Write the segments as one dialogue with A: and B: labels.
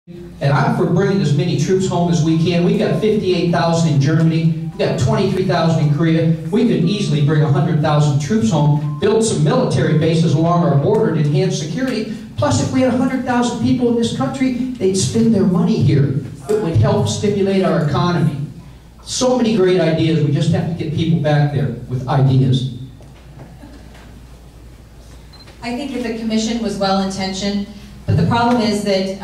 A: And I'm for bringing as many troops home as we can. We've got 58,000 in Germany. We've got 23,000 in Korea. We could easily bring 100,000 troops home, build some military bases along our border to enhance security. Plus, if we had 100,000 people in this country, they'd spend their money here. It would help stimulate our economy. So many great ideas. We just have to get people back there with ideas.
B: I think that the commission was well-intentioned, but the problem is that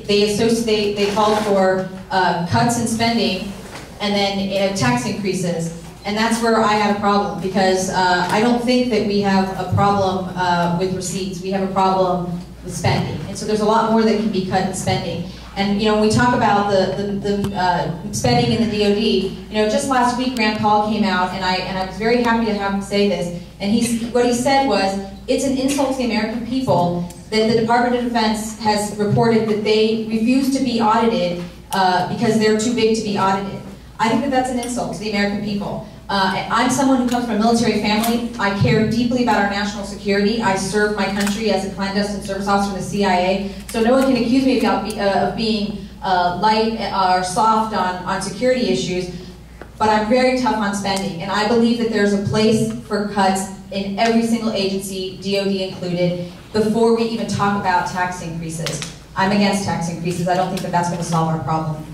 B: they called for cuts in spending and then tax increases. And that's where I had a problem, because I don't think that we have a problem with receipts. We have a problem with spending. And so there's a lot more that can be cut in spending. And when we talk about the spending in the DoD, just last week Rand Paul came out, and I was very happy to have him say this. And what he said was, it's an insult to the American people that the Department of Defense has reported that they refuse to be audited because they're too big to be audited. I think that that's an insult to the American people. I'm someone who comes from a military family. I care deeply about our national security. I served my country as a clandestine service officer in the CIA, so no one can accuse me of being light or soft on security issues, but I'm very tough on spending, and I believe that there's a place for cuts in every single agency, DoD included, before we even talk about tax increases. I'm against tax increases. I don't think that that's going to solve our problem.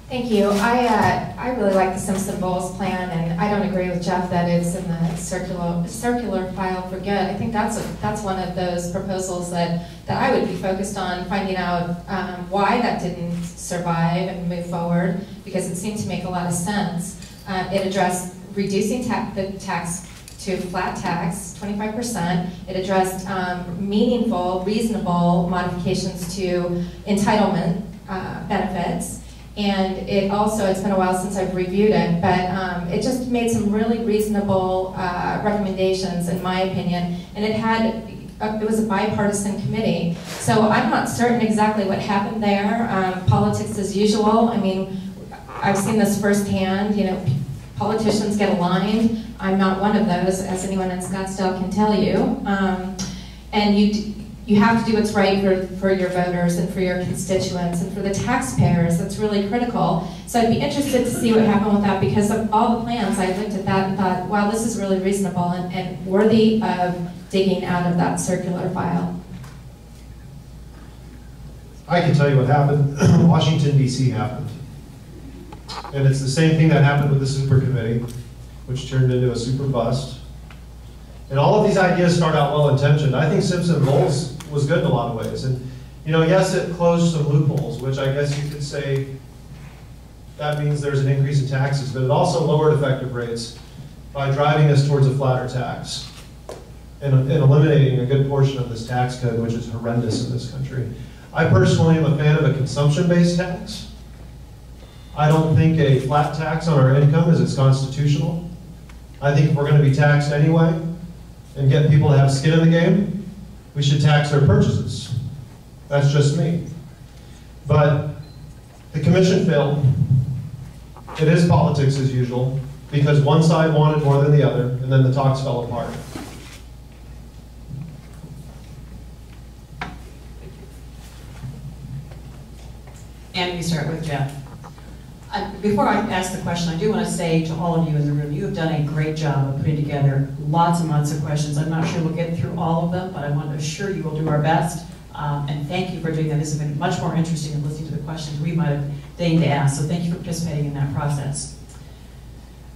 C: Thank you. I really like the Simpson-Bowles plan, and I don't agree with Jeff that it's in the circular file for good. I think that's one of those proposals that I would be focused on finding out why that didn't survive and move forward, because it seemed to make a lot of sense. It addressed reducing the tax to flat tax, 25%. It addressed meaningful, reasonable modifications to entitlement benefits. And it also, it's been a while since I've reviewed it, but it just made some really reasonable recommendations, in my opinion. And it was a bipartisan committee. So I'm not certain exactly what happened there. Politics as usual. I mean, I've seen this firsthand. Politicians get aligned. I'm not one of those, as anyone in Scottsdale can tell you. And you have to do what's right for your voters and for your constituents and for the taxpayers. That's really critical. So I'd be interested to see what happened with that, because of all the plans, I looked at that and thought, wow, this is really reasonable and worthy of digging out of that circular file.
D: I can tell you what happened. Washington, D.C. happened. And it's the same thing that happened with the super committee, which turned into a super bust. And all of these ideas start out well-intentioned. I think Simpson-Bowles was good in a lot of ways. And, yes, it closed some loopholes, which I guess you could say that means there's an increase in taxes, but it also lowered effective rates by driving us towards a flatter tax and eliminating a good portion of this tax code, which is horrendous in this country. I personally am a fan of a consumption-based tax. I don't think a flat tax on our income is constitutional. I think if we're going to be taxed anyway, and get people to have skin in the game, we should tax their purchases. That's just me. But the commission failed. It is politics as usual, because one side wanted more than the other, and then the talks fell apart.
E: And we start with Jeff. Before I ask the question, I do want to say to all of you in the room, you have done a great job of putting together lots and lots of questions. I'm not sure we'll get through all of them, but I want to assure you we'll do our best. And thank you for doing that. This has been much more interesting than listening to the questions we might have deigned to ask, so thank you for participating in that process.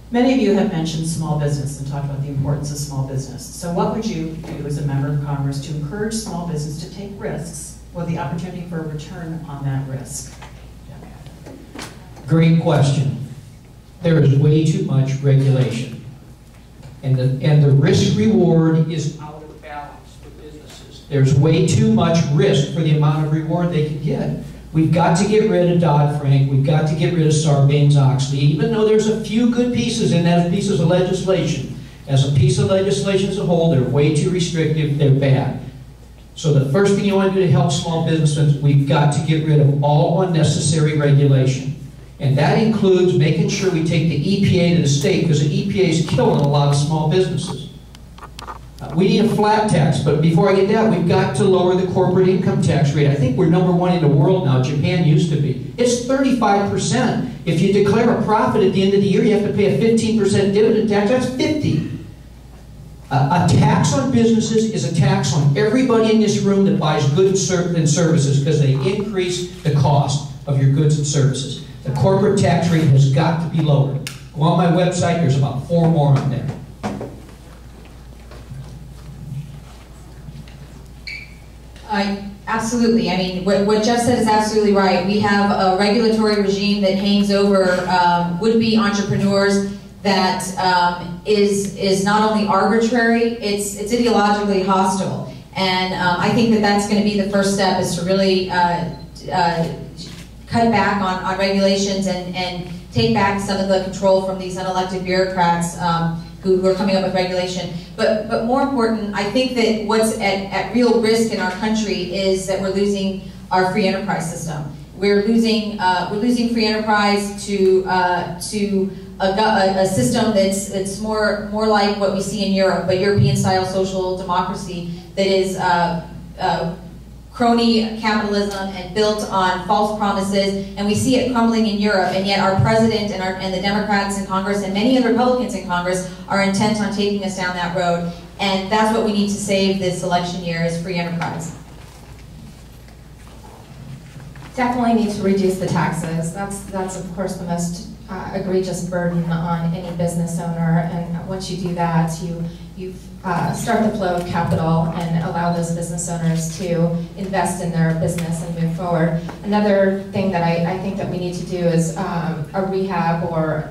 E: Many of you have mentioned small business and talked about the importance of small business. So what would you do as a member of Congress to encourage small business to take risks with the opportunity for a return on that risk?
A: Great question. There is way too much regulation. And the risk-reward is out of balance for businesses. There's way too much risk for the amount of reward they can get. We've got to get rid of Dodd-Frank. We've got to get rid of Sarbanes-Oxley. Even though there's a few good pieces in that pieces of legislation, as a piece of legislation as a whole, they're way too restrictive, they're bad. So the first thing you want to do to help small businesses, we've got to get rid of all unnecessary regulation. And that includes making sure we take the EPA to the state, because the EPA is killing a lot of small businesses. We need a flat tax, but before I get that, we've got to lower the corporate income tax rate. I think we're #1 in the world now. Japan used to be. It's 35%. If you declare a profit at the end of the year, you have to pay a 15% dividend tax. That's 50. A tax on businesses is a tax on everybody in this room that buys goods and services because they increase the cost of your goods and services. The corporate tax rate has got to be lowered. Go on my website, there's about 4 more on there.
B: Absolutely. I mean, what Jeff said is absolutely right. We have a regulatory regime that hangs over would-be entrepreneurs that is not only arbitrary, it's ideologically hostile. And I think that that's going to be the first step, is to really cut back on regulations and take back some of the control from these unelected bureaucrats who are coming up with regulation. But more important, I think that what's at real risk in our country is that we're losing our free enterprise system. We're losing free enterprise to a system that's more like what we see in Europe, a European-style social democracy that is crony capitalism and built on false promises, and we see it crumbling in Europe, and yet our president and the Democrats in Congress and many other Republicans in Congress are intent on taking us down that road, and that's what we need to save this election year, is free enterprise.
C: Definitely need to reduce the taxes. That's of course the most egregious burden on any business owner, and once you do that, you start the flow of capital and allow those business owners to invest in their business and move forward. Another thing that I think that we need to do is a rehab or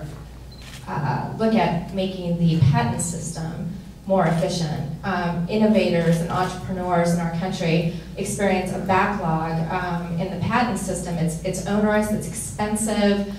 C: look at making the patent system more efficient. Innovators and entrepreneurs in our country experience a backlog in the patent system. It's onerous, it's expensive.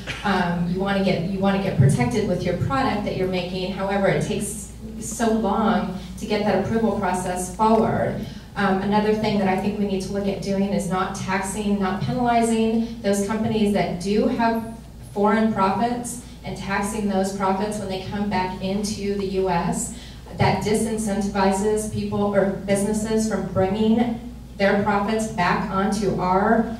C: You want to get protected with your product that you're making. However, it takes so long to get that approval process forward. Another thing that I think we need to look at doing is not taxing, not penalizing those companies that do have foreign profits, and taxing those profits when they come back into the U.S. That disincentivizes people or businesses from bringing their profits back onto our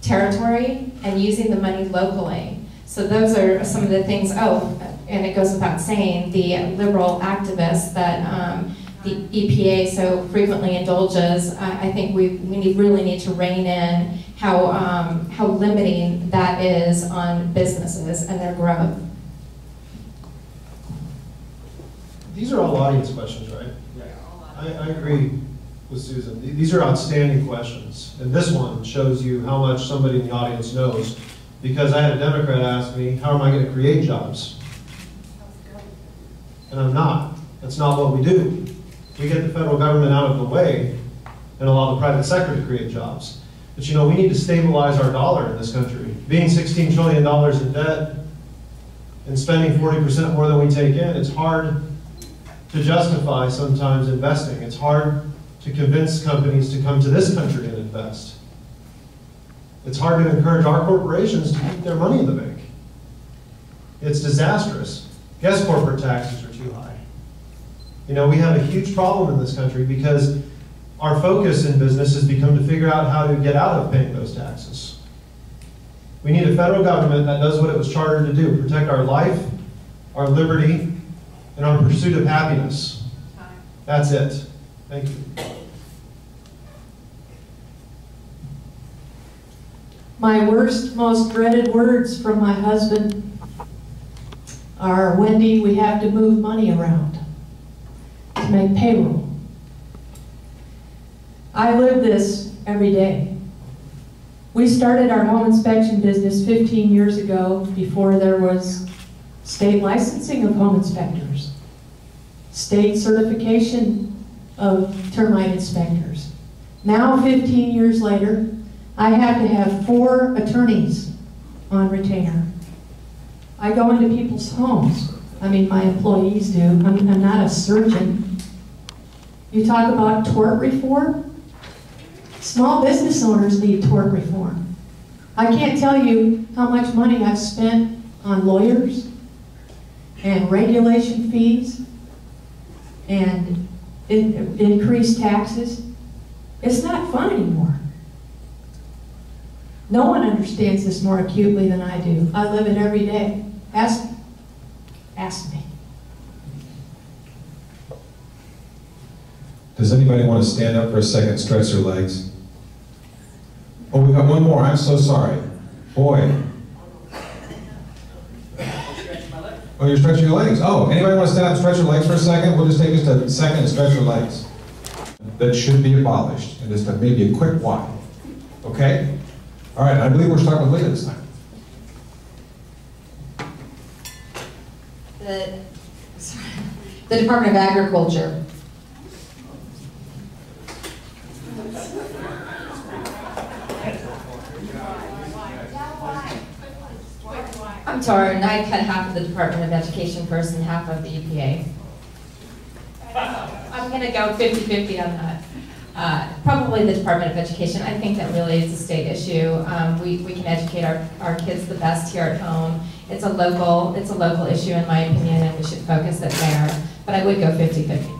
C: territory and using the money locally. So those are some of the things. Oh, and it goes without saying, the liberal activists that the EPA so frequently indulges. I think we really need to rein in how limiting that is on businesses and their growth.
D: These are all audience questions, right? I agree with Susan. These are outstanding questions. And this one shows you how much somebody in the audience knows. Because I had a Democrat ask me, how am I going to create jobs? And I'm not. That's not what we do. We get the federal government out of the way and allow the private sector to create jobs. But you know, we need to stabilize our dollar in this country. Being $16 trillion in debt and spending 40% more than we take in, it's hard to justify sometimes investing. It's hard to convince companies to come to this country and invest. It's hard to encourage our corporations to keep their money in the bank. It's disastrous. Guess corporate taxes are too high. You know, we have a huge problem in this country because our focus in business has become to figure out how to get out of paying those taxes. We need a federal government that does what it was chartered to do, protect our life, our liberty, and our pursuit of happiness. That's it. Thank you.
F: My worst, most dreaded words from my husband are, Wendy, we have to move money around to make payroll. I live this every day. We started our home inspection business 15 years ago before there was state licensing of home inspectors, state certification of termite inspectors. Now, 15 years later, I have to have 4 attorneys on retainer. I go into people's homes. I mean, my employees do. I'm not a surgeon. You talk about tort reform? Small business owners need tort reform. I can't tell you how much money I've spent on lawyers and regulation fees and increase taxes. It's not fun anymore. No one understands this more acutely than I do. I live it every day. Ask me.
G: Does anybody want to stand up for a second, stretch their legs? Oh, we got one more. I'm so sorry. Boy. Oh, you're stretching your legs. Oh, anybody want to stand up and stretch your legs for a second? We'll just take just a second and stretch your legs. That should be abolished, and just maybe a quick while. Okay? All right, I believe we're starting with Leah this time.
B: The Department of Agriculture. I'm torn. I cut half of the Department of Education first and half of the EPA. I'm going to go 50-50 on that. Probably the Department of Education. I think that really is a state issue. We can educate our kids the best here at home. It's a local issue in my opinion, and we should focus it there. But I would go 50-50.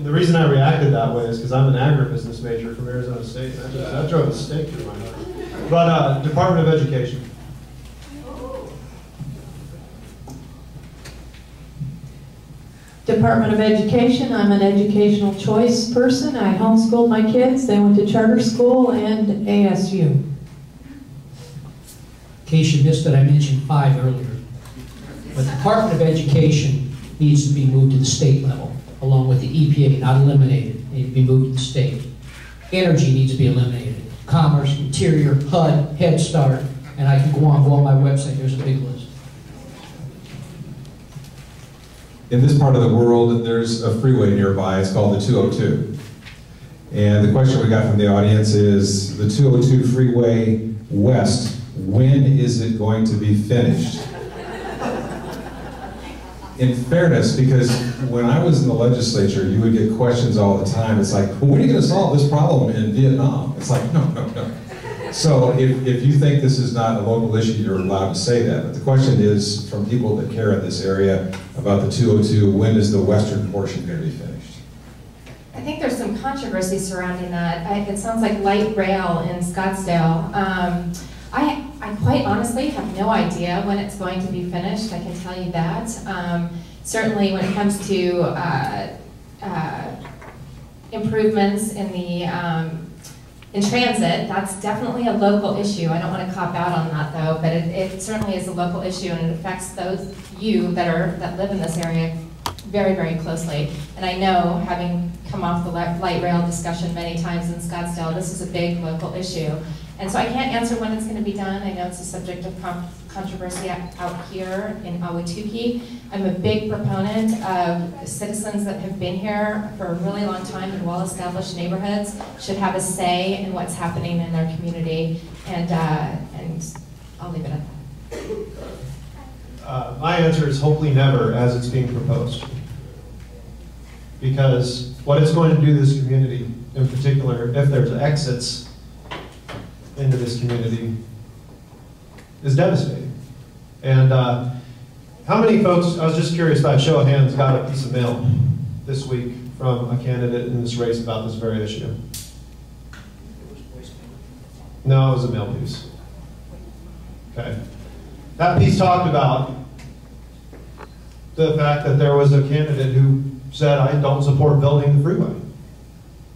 D: The reason I reacted that way is because I'm an agribusiness major from Arizona State. That drove a stake through my heart. But Department of Education.
F: Department of Education, I'm an educational choice person. I homeschooled my kids. They went to charter school and ASU.
A: In case you missed it, I mentioned 5 earlier. But the Department of Education needs to be moved to the state level, along with the EPA, not eliminated. It needs to be moved to the state. Energy needs to be eliminated. Commerce, Interior, HUD, Head Start, and I can go on my website. There's a big list.
G: In this part of the world, there's a freeway nearby. It's called the 202. And the question we got from the audience is, the 202 freeway west, when is it going to be finished? In fairness, because when I was in the legislature, you would get questions all the time. It's like, when are you going to solve this problem in Vietnam? It's like, no. So if you think this is not a local issue, you're allowed to say that. But the question is, from people that care in this area about the 202, when is the western portion going to be finished?
C: I think there's some controversy surrounding that. It sounds like light rail in Scottsdale. I quite honestly have no idea when it's going to be finished, I can tell you that. Certainly when it comes to improvements in the in transit, that's definitely a local issue. I don't want to cop out on that though, but it certainly is a local issue, and it affects those that live in this area very, very closely. And I know, having come off the light rail discussion many times in Scottsdale, this is a big local issue. And so I can't answer when it's going to be done. I know it's a subject of controversy out here in Ahwatukee. I'm a big proponent of citizens that have been here for a really long time in well-established neighborhoods should have a say in what's happening in their community, and I'll leave it at that.
D: My answer is hopefully never, as it's being proposed. Because what it's going to do to this community, in particular, if there's exits into this community, is devastating. And how many folks, I was just curious by a show of hands, got a piece of mail this week from a candidate in this race about this very issue? No, it was a mail piece. Okay. That piece talked about the fact that there was a candidate who said, I don't support building the freeway.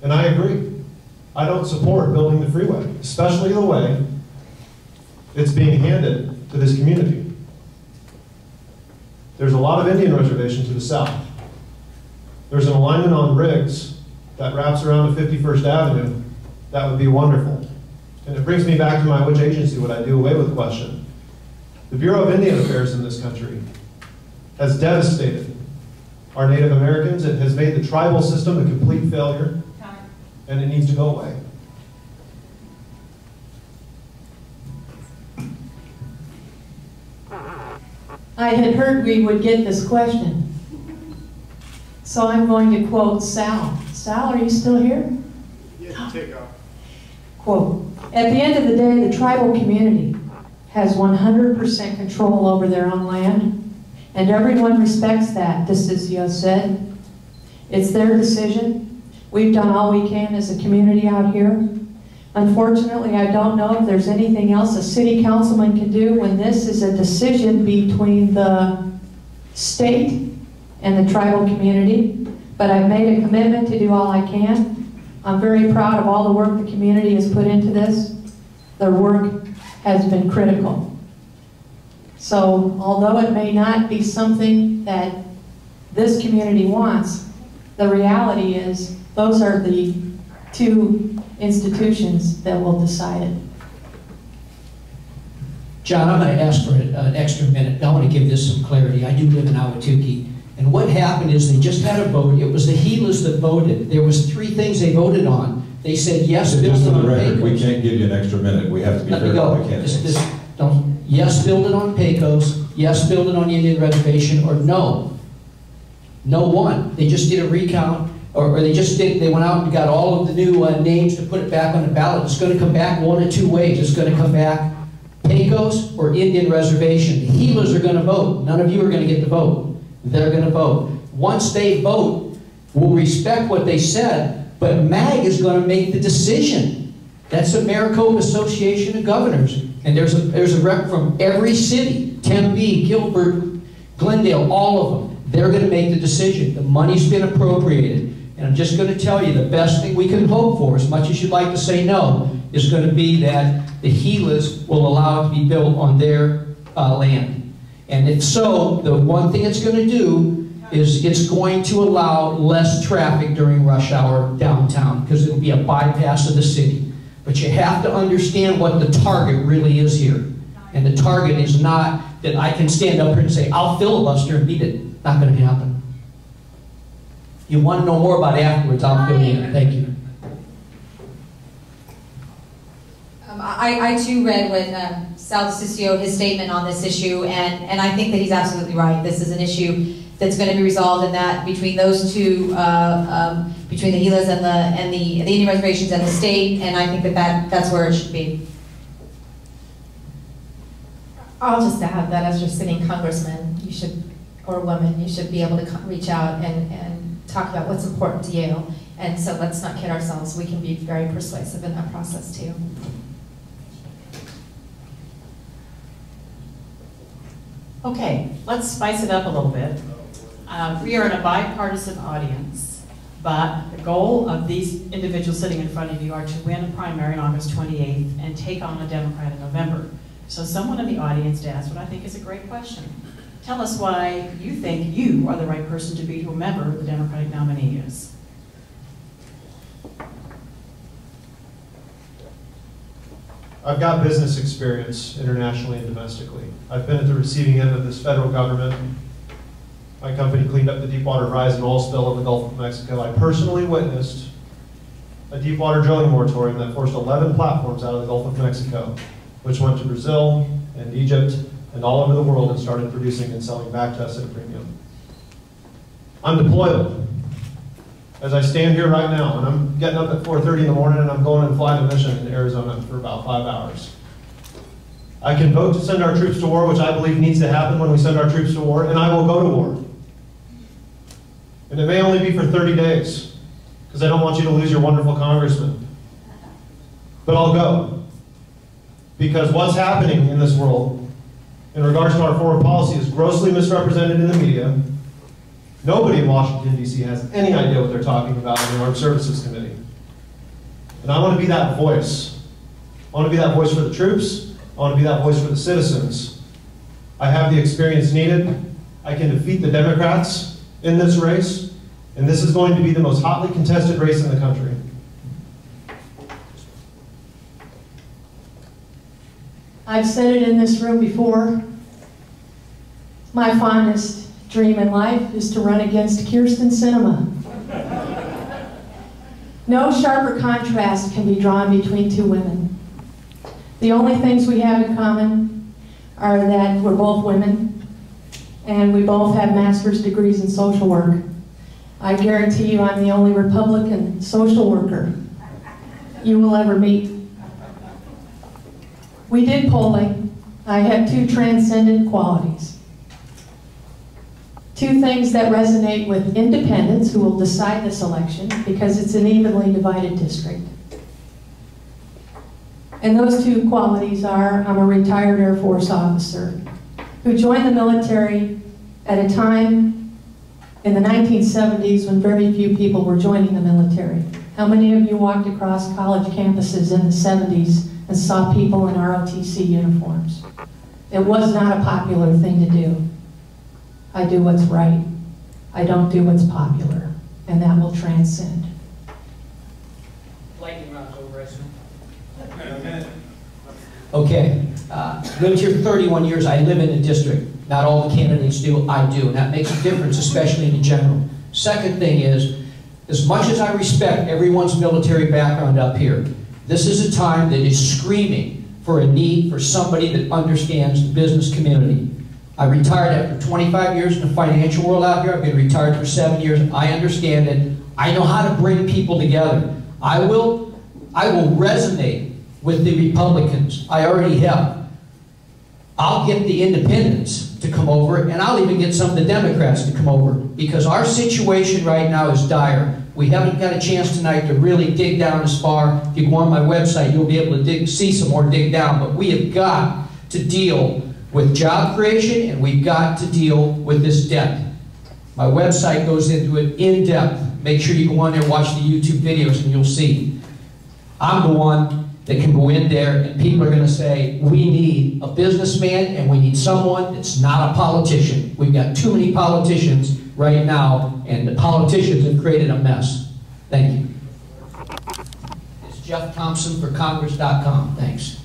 D: And I agree. I don't support building the freeway, especially the way it's being handed to this community. There's a lot of Indian reservation to the south. There's an alignment on Riggs that wraps around to 51st Avenue. That would be wonderful. And it brings me back to my which agency would I do away with question. The Bureau of Indian Affairs in this country has devastated our Native Americans. It has made the tribal system a complete failure, and it needs to go away.
F: I had heard we would get this question, so I'm going to quote Sal. Sal, are you still here?
D: Yeah, take off.
F: Quote, at the end of the day, the tribal community has 100% control over their own land, and everyone respects that, DeCiccio said. It's their decision. We've done all we can as a community out here. Unfortunately, I don't know if there's anything else a city councilman can do when this is a decision between the state and the tribal community. But I've made a commitment to do all I can. I'm very proud of all the work the community has put into this. Their work has been critical. So, although it may not be something that this community wants, the reality is those are the two institutions that will decide it.
A: John, I'm going to ask for an extra minute. I want to give this some clarity. I do live in Ahwatukee. And what happened is they just had a vote. It was the Gilas that voted. There was 3 things they voted on. They said yes, build
G: Just
A: it
G: for
A: on
G: the record, we
A: Pecos.
G: can't give you an extra minute. We have to be
A: Let
G: fair
A: me
G: to all
A: go.
G: the candidates.
A: Yes, build it on Pecos. Yes, build it on the Indian Reservation, or no. No one. They just did a recount, or they went out and got all of the new names to put it back on the ballot. It's going to come back one of 2 ways. It's going to come back Pecos or Indian Reservation. The Gilas are going to vote. None of you are going to get the vote. They're going to vote. Once they vote, we'll respect what they said, but MAG is going to make the decision. That's the Maricopa Association of Governors. And there's a rep from every city, Tempe, Gilbert, Glendale, all of them. They're going to make the decision. The money's been appropriated. And I'm just going to tell you, the best thing we can hope for, as much as you'd like to say no, is going to be that the Gilas will allow it to be built on their land. And if so, the one thing it's going to do is it's going to allow less traffic during rush hour downtown, because it'll be a bypass of the city. But you have to understand what the target really is here. And the target is not that I can stand up here and say, I'll filibuster and beat it. Not going to happen. You want to know more about it afterwards, I'll fill you in. Thank you.
B: I too read when Sal DeCiccio, his statement on this issue, and I think that he's absolutely right. This is an issue that's going to be resolved in that between those two, between the Gilas and the Indian reservations and the state, and I think that's where it should be.
C: I'll just add that as your sitting congressman, you should, or woman, you should be able to reach out and talk about what's important to you. And so let's not kid ourselves. We can be very persuasive in that process too.
E: Okay, let's spice it up a little bit. We are in a bipartisan audience, but the goal of these individuals sitting in front of you are to win a primary on August 28th and take on a Democrat in November. So someone in the audience asked what I think is a great question. Tell us why you think you are the right person to be whomever the Democratic nominee is.
D: I've got business experience internationally and domestically. I've been at the receiving end of this federal government. My company cleaned up the Deepwater Horizon oil spill in the Gulf of Mexico. I personally witnessed a deepwater drilling moratorium that forced 11 platforms out of the Gulf of Mexico, which went to Brazil and Egypt and all over the world and started producing and selling back to us at a premium. I'm deployable. As I stand here right now, and I'm getting up at 4:30 in the morning and I'm going and flying a mission in Arizona for about 5 hours. I can vote to send our troops to war, which I believe needs to happen when we send our troops to war, and I will go to war. And it may only be for 30 days, because I don't want you to lose your wonderful congressman. But I'll go. Because what's happening in this world in regards to our foreign policy is grossly misrepresented in the media. Nobody in Washington, D.C. has any idea what they're talking about in the Armed Services Committee. And I want to be that voice. I want to be that voice for the troops. I want to be that voice for the citizens. I have the experience needed. I can defeat the Democrats in this race. And this is going to be the most hotly contested race in the country.
F: I've said it in this room before. My fondest dream in life is to run against Kirsten Sinema. No sharper contrast can be drawn between two women. The only things we have in common are that we're both women and we both have master's degrees in social work. I guarantee you I'm the only Republican social worker you will ever meet. We did polling. I have two transcendent qualities. Two things that resonate with independents who will decide this election because it's an evenly divided district. And those two qualities are, I'm a retired Air Force officer who joined the military at a time in the 1970s when very few people were joining the military. How many of you walked across college campuses in the 70s and saw people in ROTC uniforms? It was not a popular thing to do. I do what's right. I don't do what's popular, and that will transcend.
A: Lightning rounds over, I assume. Okay, lived here 31 years. I live in the district. Not all the candidates do, I do, and that makes a difference, especially in the general. Second thing is, as much as I respect everyone's military background up here, this is a time that is screaming for a need for somebody that understands the business community. I retired after 25 years in the financial world out here. I've been retired for 7 years. I understand it. I know how to bring people together. I will resonate with the Republicans. I already have. I'll get the independents to come over, and I'll even get some of the Democrats to come over, because our situation right now is dire. We haven't got a chance tonight to really dig down as far. If you go on my website, you'll be able to see some more dig down, but we have got to deal with job creation, and we've got to deal with this debt. My website goes into it in depth. Make sure you go on there and watch the YouTube videos, and you'll see. I'm the one that can go in there, and people are going to say, we need a businessman, and we need someone that's not a politician. We've got too many politicians right now, and the politicians have created a mess. Thank you. It's Jeff Thompson for Congress.com. Thanks.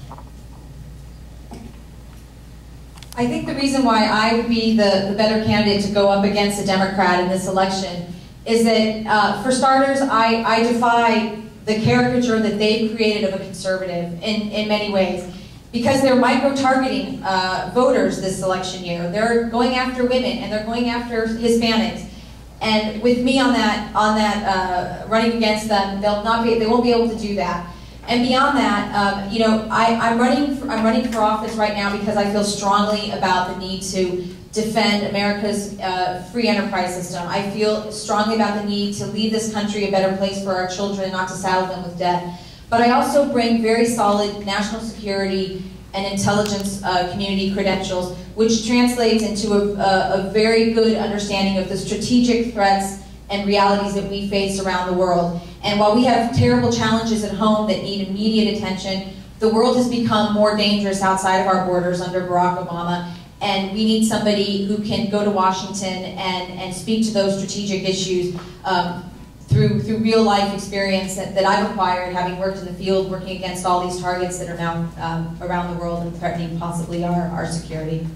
B: I think the reason why I would be the better candidate to go up against a Democrat in this election is that, for starters, I defy the caricature that they've created of a conservative in many ways, because they're micro-targeting voters this election year. They're going after women, and they're going after Hispanics. And with me on that running against them, they won't be able to do that. And beyond that, you know, I'm running for office right now because I feel strongly about the need to defend America's free enterprise system. I feel strongly about the need to leave this country a better place for our children, not to saddle them with debt. But I also bring very solid national security and intelligence community credentials, which translates into a very good understanding of the strategic threats and realities that we face around the world. And while we have terrible challenges at home that need immediate attention, the world has become more dangerous outside of our borders under Barack Obama, and we need somebody who can go to Washington and speak to those strategic issues through real life experience that I've acquired, having worked in the field, working against all these targets that are now around the world and threatening possibly our security.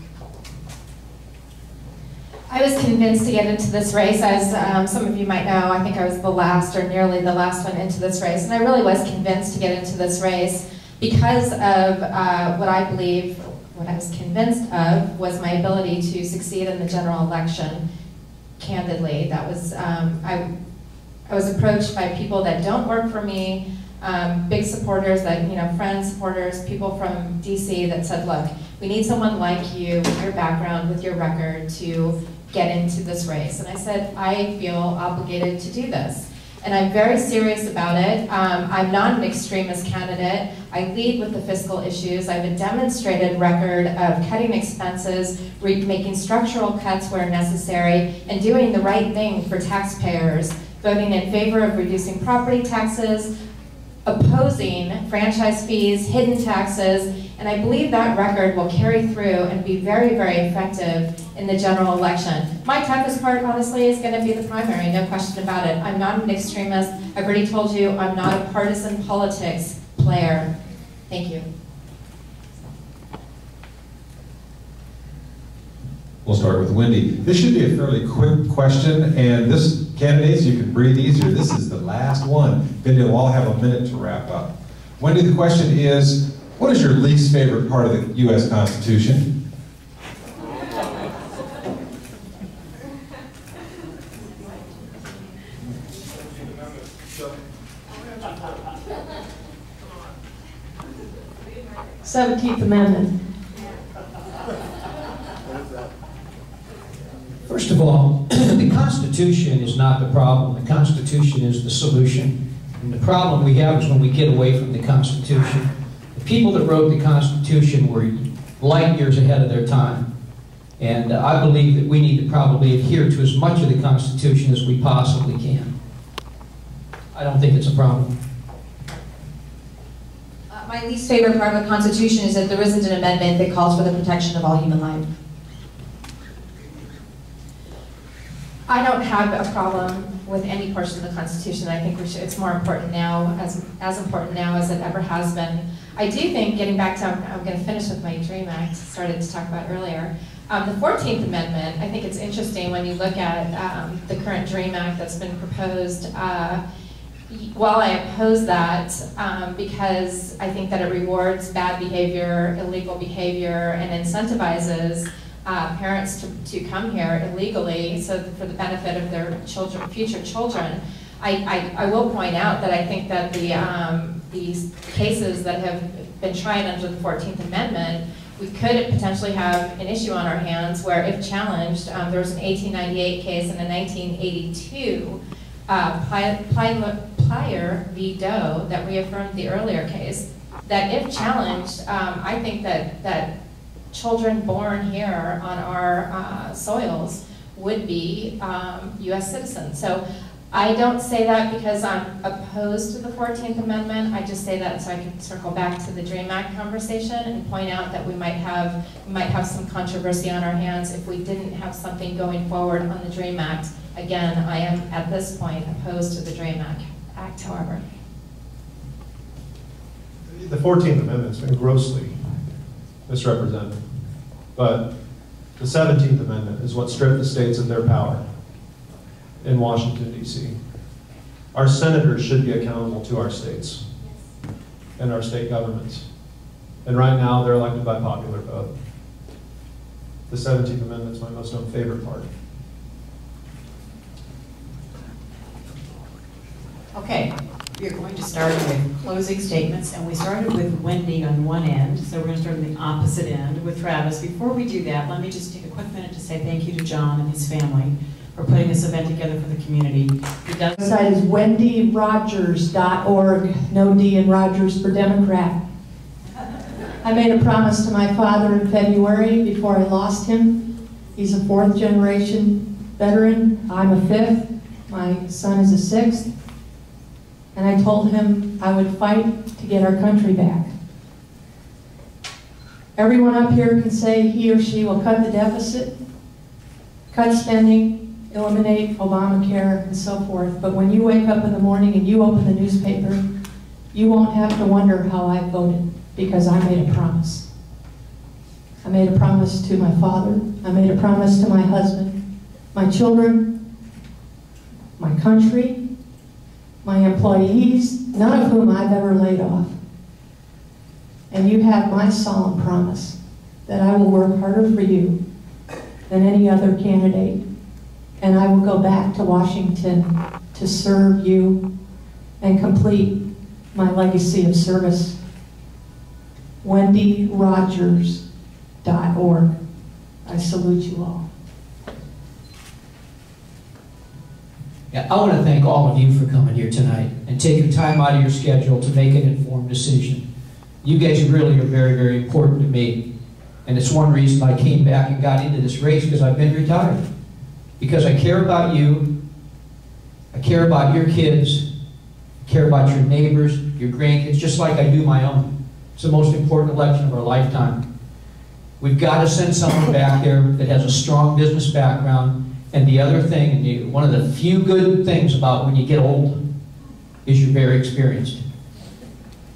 C: I was convinced to get into this race, as some of you might know. I think I was the last or nearly the last one into this race, and I really was convinced to get into this race because of what I believe, what I was convinced of, was my ability to succeed in the general election. Candidly, that was I was approached by people that don't work for me, big supporters, that, you know, friends, supporters, people from DC that said, look, we need someone like you with your background, with your record, to get into this race. And I said, I feel obligated to do this. And I'm very serious about it. I'm not an extremist candidate. I lead with the fiscal issues. I have a demonstrated record of cutting expenses, making structural cuts where necessary, and doing the right thing for taxpayers, voting in favor of reducing property taxes, opposing franchise fees, hidden taxes, and I believe that record will carry through and be very, very effective in the general election. My toughest part, honestly, is going to be the primary, no question about it. I'm not an extremist. I've already told you I'm not a partisan politics player. Thank you.
G: We'll start with Wendy. This should be a fairly quick question, and this, candidates, you can breathe easier. This is the last one. Then you'll all have a minute to wrap up. Wendy, the question is, what is your least favorite part of the U.S. Constitution?
A: First of all, the Constitution is not the problem. The Constitution is the solution. And the problem we have is when we get away from the Constitution. The people that wrote the Constitution were light years ahead of their time. And I believe that we need to probably adhere to as much of the Constitution as we possibly can. I don't think it's a problem.
B: My least favorite part of the Constitution is that there isn't an amendment that calls for the protection of all human life.
C: I don't have a problem with any portion of the Constitution. I think it's more important now, as important now as it ever has been. I do think, getting back to, I'm going to finish with my DREAM Act, started to talk about earlier. The 14th Amendment, I think it's interesting when you look at the current DREAM Act that's been proposed. While I oppose that, because I think that it rewards bad behavior, illegal behavior, and incentivizes parents to come here illegally, so for the benefit of their children, future children. I will point out that I think that these cases that have been tried under the 14th Amendment, we could potentially have an issue on our hands where, if challenged, there was an 1898 case and a 1982 Plyer v. Doe that reaffirmed the earlier case, that if challenged, I think that children born here on our soils would be U.S. citizens. So I don't say that because I'm opposed to the 14th Amendment. I just say that so I can circle back to the DREAM Act conversation and point out that we might have some controversy on our hands if we didn't have something going forward on the DREAM Act. Again, I am at this point opposed to the DREAM Act, however.
D: The 14th Amendment's been grossly misrepresented, but the 17th Amendment is what stripped the states of their power in Washington, D.C. Our senators should be accountable to our states and our state governments. And right now, they're elected by popular vote. The 17th Amendment is my most unfavorite part.
E: Okay, we are going to start with closing statements, and we started with Wendy on one end, so we're going to start on the opposite end with Travis. Before we do that, let me just take a quick minute to say thank you to John and his family for putting this event together for the community.
F: The website is wendyrogers.org, no D in Rogers for Democrat. I made a promise to my father in February before I lost him. He's a 4th generation veteran. I'm a 5th. My son is a 6th. And I told him I would fight to get our country back. Everyone up here can say he or she will cut the deficit, cut spending, eliminate Obamacare, and so forth. But when you wake up in the morning and you open the newspaper, you won't have to wonder how I voted, because I made a promise. I made a promise to my father. I made a promise to my husband, my children, my country, my employees, none of whom I've ever laid off. And you have my solemn promise that I will work harder for you than any other candidate. And I will go back to Washington to serve you and complete my legacy of service. wendyrogers.org. I salute you all.
A: Yeah, I want to thank all of you for coming here tonight and taking time out of your schedule to make an informed decision. You guys really are very, very important to me. And it's one reason I came back and got into this race, because I've been retired. Because I care about you, I care about your kids, I care about your neighbors, your grandkids, just like I do my own. It's the most important election of our lifetime. We've got to send someone back there that has a strong business background. And the other thing, and one of the few good things about when you get old, is you're very experienced.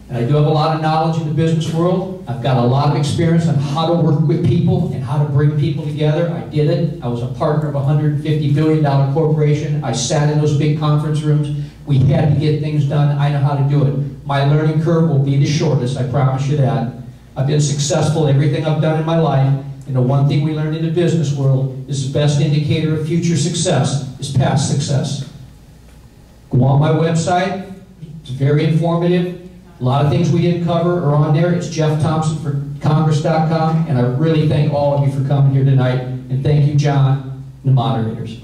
A: And I do have a lot of knowledge in the business world. I've got a lot of experience on how to work with people and how to bring people together. I did it. I was a partner of a $150 billion corporation. I sat in those big conference rooms. We had to get things done. I know how to do it. My learning curve will be the shortest, I promise you that. I've been successful in everything I've done in my life. And the one thing we learned in the business world is the best indicator of future success is past success. Go on my website. It's very informative. A lot of things we didn't cover are on there. It's JeffThompsonForCongress.com. And I really thank all of you for coming here tonight. And thank you, John, the moderators.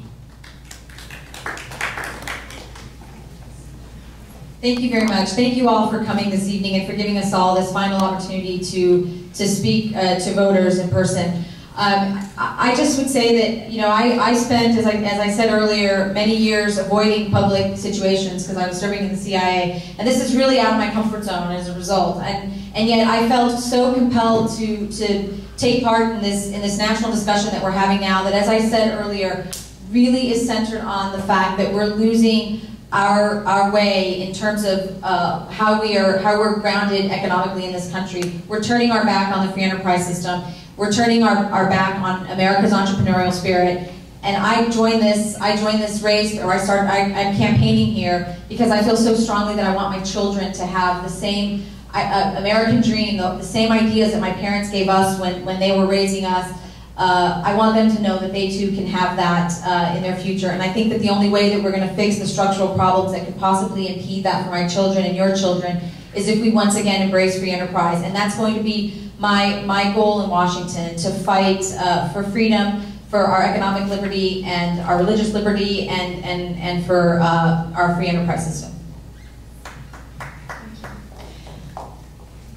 B: Thank you very much. Thank you all for coming this evening and for giving us all this final opportunity to speak to voters in person. I just would say that, you know, I spent, as I said earlier, many years avoiding public situations because I was serving in the CIA, and this is really out of my comfort zone as a result. And yet I felt so compelled to take part in this national discussion that we're having now that, as I said earlier, really is centered on the fact that we're losing our way in terms of how we're grounded economically in this country. We're turning our back on the free enterprise system. We're turning our back on America's entrepreneurial spirit. And I joined this race, or I'm campaigning here because I feel so strongly that I want my children to have the same American dream, the same ideas that my parents gave us when they were raising us. I want them to know that they too can have that in their future. And I think that the only way that we're going to fix the structural problems that could possibly impede that for my children and your children is if we once again embrace free enterprise. And that's going to be my goal in Washington, to fight for freedom, for our economic liberty and our religious liberty, and for our free enterprise system.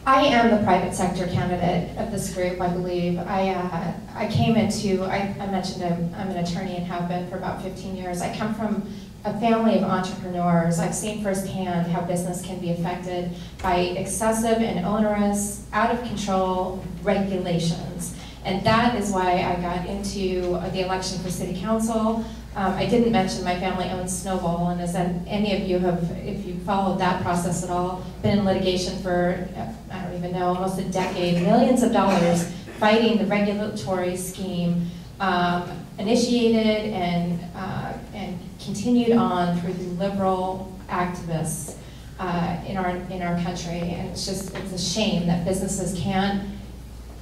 C: I am the private sector candidate of this group, I believe. I came into, I mentioned I'm an attorney and have been for about 15 years. I come from a family of entrepreneurs. I've seen firsthand how business can be affected by excessive and onerous, out of control regulations. And that is why I got into the election for city council. I didn't mention my family owns Snowball, and as any of you have, if you followed that process at all, been in litigation for, I don't even know, almost a decade, millions of dollars fighting the regulatory scheme, initiated and continued on through the liberal activists in our country. And it's a shame that businesses can't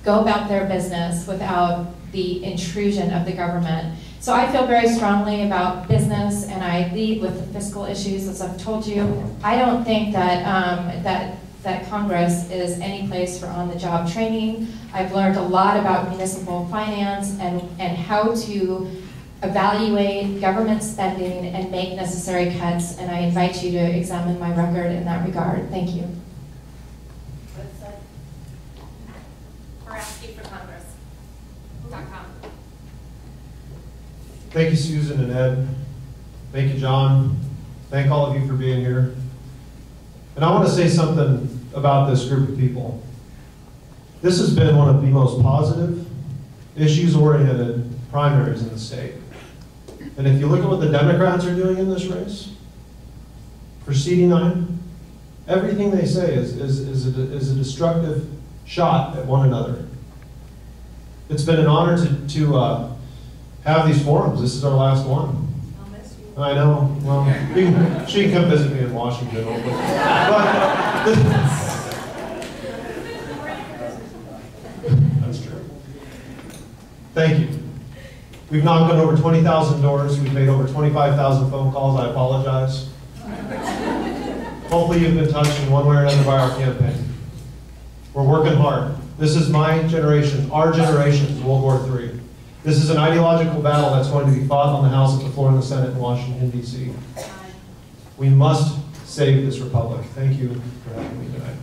C: go about their business without the intrusion of the government. So I feel very strongly about business, and I lead with the fiscal issues, as I've told you. I don't think that that Congress is any place for on-the-job training. I've learned a lot about municipal finance and how to evaluate government spending and make necessary cuts, and I invite you to examine my record in that regard. Thank you.
D: Thank you, Susan and Ed. Thank you, John. Thank all of you for being here. And I want to say something about this group of people. This has been one of the most positive, issues-oriented primaries in the state. And if you look at what the Democrats are doing in this race, for CD9, everything they say is a destructive shot at one another. It's been an honor to have these forums. This is our last one.
B: I'll miss you.
D: I know. Well, she can come visit me in Washington. That's true. Thank you. We've knocked on over 20,000 doors. We've made over 25,000 phone calls. I apologize. Hopefully you've been touched in one way or another by our campaign. We're working hard. This is my generation, our generation's World War III. This is an ideological battle that's going to be fought on the House, at the floor, and the Senate in Washington, D.C. We must save this republic. Thank you for having me tonight.